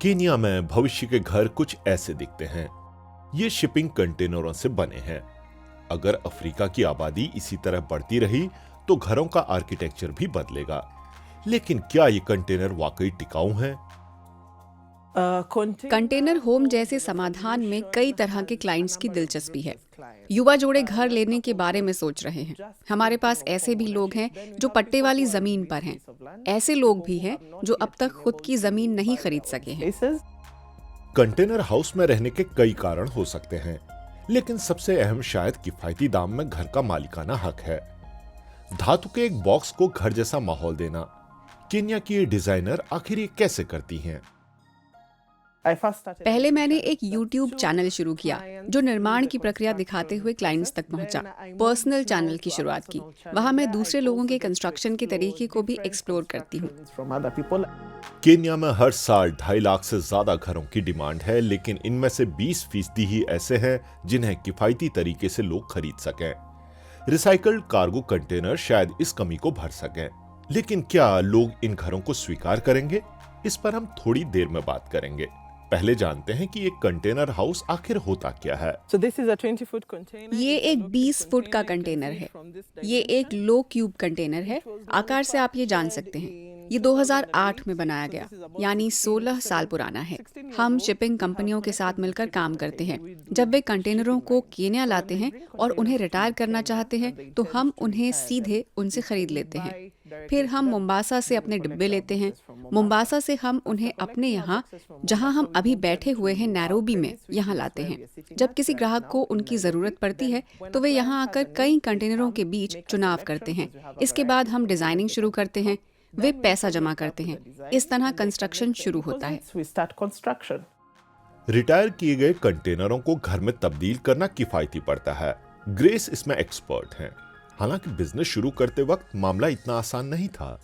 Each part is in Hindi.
केन्या में भविष्य के घर कुछ ऐसे दिखते हैं। ये शिपिंग कंटेनरों से बने हैं। अगर अफ्रीका की आबादी इसी तरह बढ़ती रही तो घरों का आर्किटेक्चर भी बदलेगा। लेकिन क्या ये कंटेनर वाकई टिकाऊ हैं? कंटेनर होम जैसे समाधान में कई तरह के क्लाइंट्स की दिलचस्पी है। युवा जोड़े घर लेने के बारे में सोच रहे हैं। हमारे पास ऐसे भी लोग हैं जो पट्टे वाली जमीन पर हैं। ऐसे लोग भी हैं जो अब तक खुद की जमीन नहीं खरीद सके हैं। कंटेनर हाउस में रहने के कई कारण हो सकते हैं, लेकिन सबसे अहम शायद किफायती दाम में घर का मालिकाना हक है। धातु के एक बॉक्स को घर जैसा माहौल देना। केन्या की ये डिजाइनर आखिर ये कैसे करती हैं? पहले मैंने एक YouTube चैनल शुरू किया जो निर्माण की प्रक्रिया दिखाते हुए क्लाइंट्स तक पहुंचा। पर्सनल चैनल की शुरुआत की। वहां मैं दूसरे लोगों के कंस्ट्रक्शन के तरीके को भी एक्सप्लोर करती हूं। केन्या में हर साल 2.5 लाख से ज्यादा घरों की डिमांड है, लेकिन इनमें से 20% ही ऐसे हैं जिन्हें किफायती तरीके से लोग खरीद सकें। रिसाइकल्ड कार्गो कंटेनर शायद इस कमी को भर सकें। लेकिन क्या लोग इन घरों को स्वीकार करेंगे? इस पर हम थोड़ी देर में बात करेंगे। पहले जानते हैं कि एक कंटेनर हाउस आखिर होता क्या है। ये एक 20 फुट का कंटेनर है। ये एक लो क्यूब कंटेनर है। आकार से आप ये जान सकते हैं। ये 2008 में बनाया गया, यानी 16 साल पुराना है। हम शिपिंग कंपनियों के साथ मिलकर काम करते हैं। जब वे कंटेनरों को केन्या लाते हैं और उन्हें रिटायर करना चाहते हैं तो हम उन्हें सीधे उनसे खरीद लेते हैं। फिर हम मोम्बासा से अपने डिब्बे लेते हैं। मोम्बासा से हम उन्हें अपने यहाँ, जहाँ हम अभी बैठे हुए हैं नैरोबी में, यहाँ लाते हैं। जब किसी ग्राहक को उनकी ज़रूरत पड़ती है तो वे यहाँ आकर कई कंटेनरों के बीच चुनाव करते हैं। इसके बाद हम डिज़ाइनिंग शुरू करते हैं। वे पैसा जमा करते हैं। इस तरह कंस्ट्रक्शन शुरू होता है। रिटायर किए गए कंटेनरों को घर में तब्दील करना किफायती पड़ता है। ग्रेस इसमें एक्सपर्ट हैं। हालांकि बिजनेस शुरू करते वक्त मामला इतना आसान नहीं था।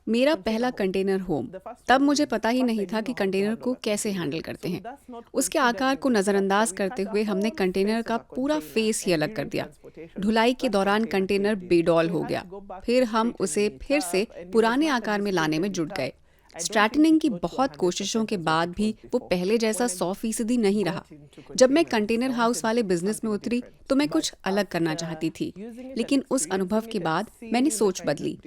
मेरा पहला कंटेनर होम, तब मुझे पता ही नहीं था कि कंटेनर को कैसे हैंडल करते हैं। उसके आकार को नज़रअंदाज करते हुए हमने कंटेनर का पूरा फेस ही अलग कर दिया। ढुलाई के दौरान कंटेनर बेडौल हो गया। फिर हम उसे फिर से पुराने आकार में लाने में जुट गए। स्ट्रैटनिंग की बहुत कोशिशों के बाद भी वो पहले जैसा 100% नहीं रहा। जब मैं कंटेनर हाउस वाले बिजनेस में उतरी तो मैं कुछ अलग करना चाहती थी, लेकिन उस अनुभव के बाद मैंने सोच बदली।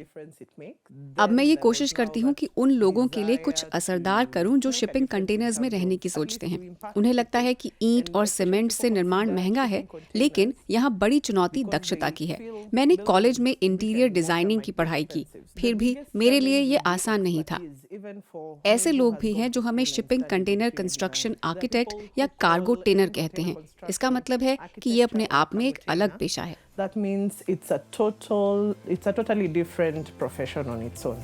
अब मैं ये कोशिश करती हूँ कि उन लोगों के लिए कुछ असरदार करूँ जो शिपिंग कंटेनर्स में रहने की सोचते हैं। उन्हें लगता है कि ईंट और सीमेंट से निर्माण महंगा है, लेकिन यहाँ बड़ी चुनौती दक्षता की है। मैंने कॉलेज में इंटीरियर डिजाइनिंग की पढ़ाई की, फिर भी मेरे लिए ये आसान नहीं था। ऐसे लोग भी हैं जो हमें शिपिंग कंटेनर कंस्ट्रक्शन आर्किटेक्ट या कार्गो टेनर कहते हैं। इसका मतलब है कि ये अपने आप में एक अलग पेशा है। That means it's a totally different profession on its own.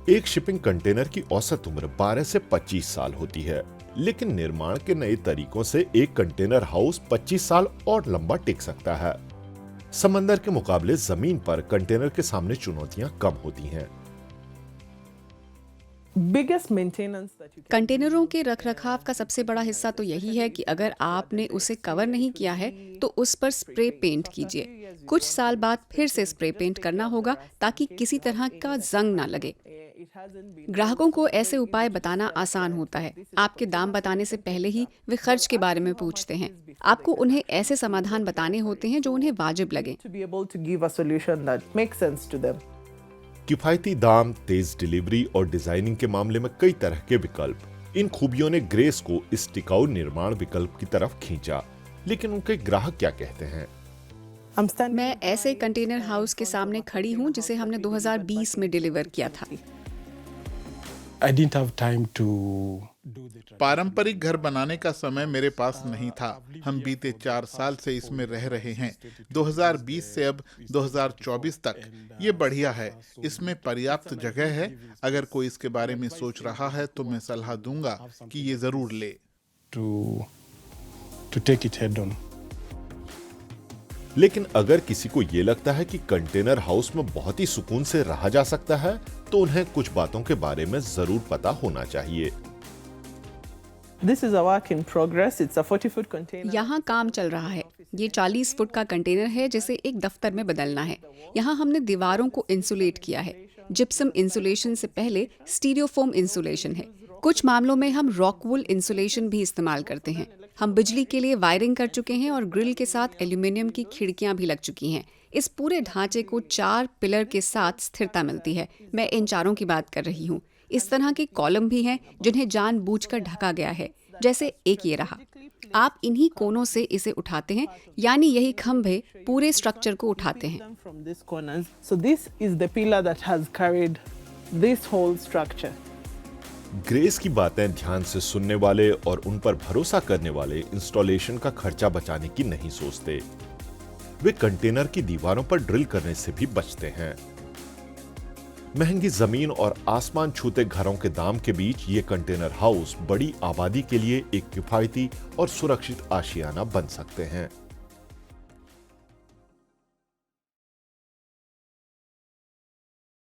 एक शिपिंग कंटेनर की औसत उम्र 12 से 25 साल होती है, लेकिन निर्माण के नए तरीकों से एक कंटेनर हाउस 25 साल और लंबा टिक सकता है। समंदर के मुकाबले जमीन पर कंटेनर के सामने चुनौतियां कम होती हैं। कंटेनरों के रखरखाव का सबसे बड़ा हिस्सा तो यही है कि अगर आपने उसे कवर नहीं किया है तो उस पर स्प्रे पेंट कीजिए। कुछ साल बाद फिर से स्प्रे पेंट करना होगा ताकि किसी तरह का जंग ना लगे। ग्राहकों को ऐसे उपाय बताना आसान होता है। आपके दाम बताने से पहले ही वे खर्च के बारे में पूछते हैं। आपको उन्हें ऐसे समाधान बताने होते हैं जो उन्हें वाजिब लगे। किफायती दाम, तेज डिलीवरी और डिजाइनिंग के मामले में कई तरह के विकल्प। इन खूबियों ने ग्रेस को इस टिकाऊ निर्माण विकल्प की तरफ खींचा। लेकिन उनके ग्राहक क्या कहते हैं? मैं ऐसे कंटेनर हाउस के सामने खड़ी हूँ जिसे हमने 2020 में डिलीवर किया था। पारंपरिक घर बनाने का समय मेरे पास नहीं था। हम बीते 4 साल से इसमें रह रहे हैं। 2020 से अब 2024 तक। ये बढ़िया है। इसमें पर्याप्त जगह है। अगर कोई इसके बारे में सोच रहा है तो मैं सलाह दूंगा कि ये जरूर ले। लेकिन अगर किसी को ये लगता है कि कंटेनर हाउस में बहुत ही सुकून से रहा जा सकता है तो उन्हें कुछ बातों के बारे में जरूर पता होना चाहिए। This is a work in progress. It's a 40-foot container. यहाँ काम चल रहा है। ये 40 फुट का कंटेनर है जिसे एक दफ्तर में बदलना है। यहाँ हमने दीवारों को इंसुलेट किया है। जिप्सम इंसुलेशन से पहले स्टीरियोफोम इंसुलेशन है। कुछ मामलों में हम रॉकवुल इंसुलेशन भी इस्तेमाल करते हैं। हम बिजली के लिए वायरिंग कर चुके हैं और ग्रिल के साथ एल्यूमिनियम की खिड़कियां भी लग चुकी हैं। इस पूरे ढांचे को 4 पिलर के साथ स्थिरता मिलती है। मैं इन चारों की बात कर रही हूँ। इस तरह के कॉलम भी हैं जिन्हें जानबूझकर ढका गया है, जैसे एक ये रहा। आप इन्हीं कोनों से इसे उठाते हैं, यानी यही खंभे पूरे स्ट्रक्चर को उठाते हैं। From these corners. So this is the pillar that has carried this whole structure. Grace की बातें ध्यान से सुनने वाले और उन पर भरोसा करने वाले इंस्टॉलेशन का खर्चा बचाने की नहीं सोचते। वे कंटेनर की दीवारों पर ड्रिल करने से भी बचते हैं। महंगी जमीन और आसमान छूते घरों के दाम के बीच ये कंटेनर हाउस बड़ी आबादी के लिए एक किफायती और सुरक्षित आशियाना बन सकते हैं।